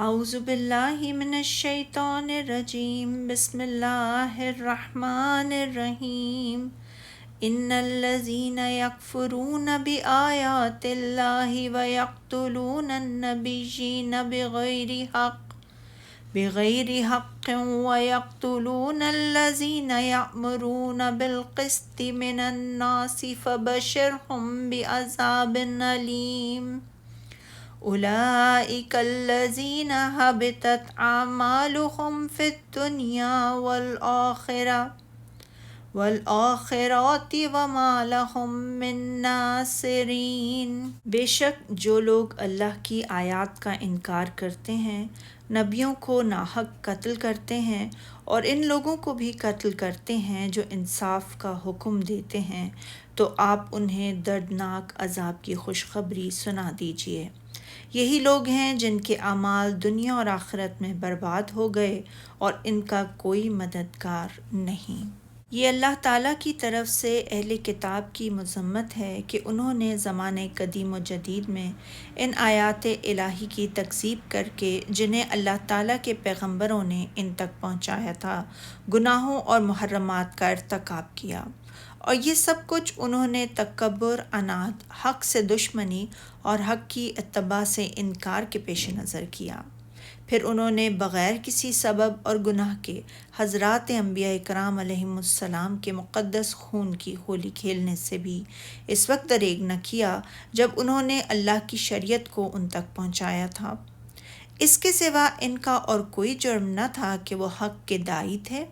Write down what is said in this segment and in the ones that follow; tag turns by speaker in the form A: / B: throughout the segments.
A: اعوذ باللہ من الشیطان الرجیم بسم اللہ الرحمن الرحیم ان الذین یکفرون بآیات اللہ ویقتلون النبیین بغیر حق ویقتلون الذین یأمرون بالقسط من الناس فبشرهم بعذاب علیم اولئک الذین حبطت اعمالهم فی الدنیا والآخرات وما لهم من ناصرین۔ بے شک جو لوگ اللہ کی آیات کا انکار کرتے ہیں، نبیوں کو ناحق قتل کرتے ہیں اور ان لوگوں کو بھی قتل کرتے ہیں جو انصاف کا حکم دیتے ہیں، تو آپ انہیں دردناک عذاب کی خوشخبری سنا دیجیے۔ یہی لوگ ہیں جن کے اعمال دنیا اور آخرت میں برباد ہو گئے اور ان کا کوئی مددگار نہیں۔ یہ اللہ تعالیٰ کی طرف سے اہل کتاب کی مذمت ہے کہ انہوں نے زمانے قدیم و جدید میں ان آیات الہی کی تکذیب کر کے جنہیں اللہ تعالیٰ کے پیغمبروں نے ان تک پہنچایا تھا، گناہوں اور محرمات کا ارتکاب کیا، اور یہ سب کچھ انہوں نے تکبر، عناد، حق سے دشمنی اور حق کی اتباع سے انکار کے پیش نظر کیا۔ پھر انہوں نے بغیر کسی سبب اور گناہ کے حضرات انبیاء کرام علیہم السلام کے مقدس خون کی ہولی کھیلنے سے بھی اس وقت دریغ نہ کیا جب انہوں نے اللہ کی شریعت کو ان تک پہنچایا تھا۔ اس کے سوا ان کا اور کوئی جرم نہ تھا کہ وہ حق کے داعی تھے،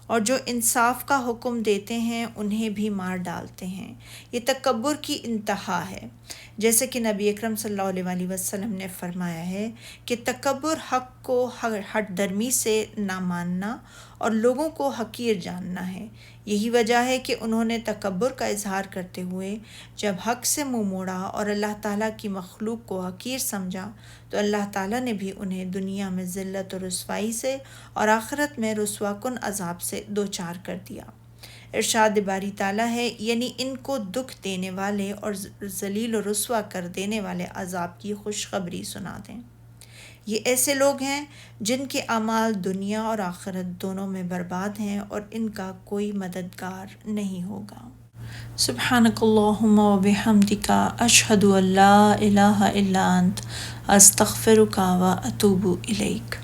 A: اور جو انصاف کا حکم دیتے ہیں انہیں بھی مار ڈالتے ہیں۔ یہ تکبر کی انتہا ہے، جیسے کہ نبی اکرم صلی اللہ علیہ وسلم نے فرمایا ہے کہ تکبر حق کو ہٹ درمی سے نہ ماننا اور لوگوں کو حقیر جاننا ہے۔ یہی وجہ ہے کہ انہوں نے تکبر کا اظہار کرتے ہوئے جب حق سے منہ موڑا اور اللہ تعالیٰ کی مخلوق کو حقیر سمجھا، تو اللہ تعالیٰ نے بھی انہیں دنیا میں ذلت اور رسوائی سے اور آخرت میں رسوا کن عذاب سے دوچار کر دیا۔ ارشاد باری تعالیٰ ہے، یعنی ان کو دکھ دینے والے اور ذلیل و رسوا کر دینے والے عذاب کی خوشخبری سنا دیں۔ یہ ایسے لوگ ہیں جن کے اعمال دنیا اور آخرت دونوں میں برباد ہیں اور ان کا کوئی مددگار نہیں ہوگا۔ سبحانک اللہم و بحمدک، اشہد ان لا الہ الا انت، استغفرک و اتوب الیک۔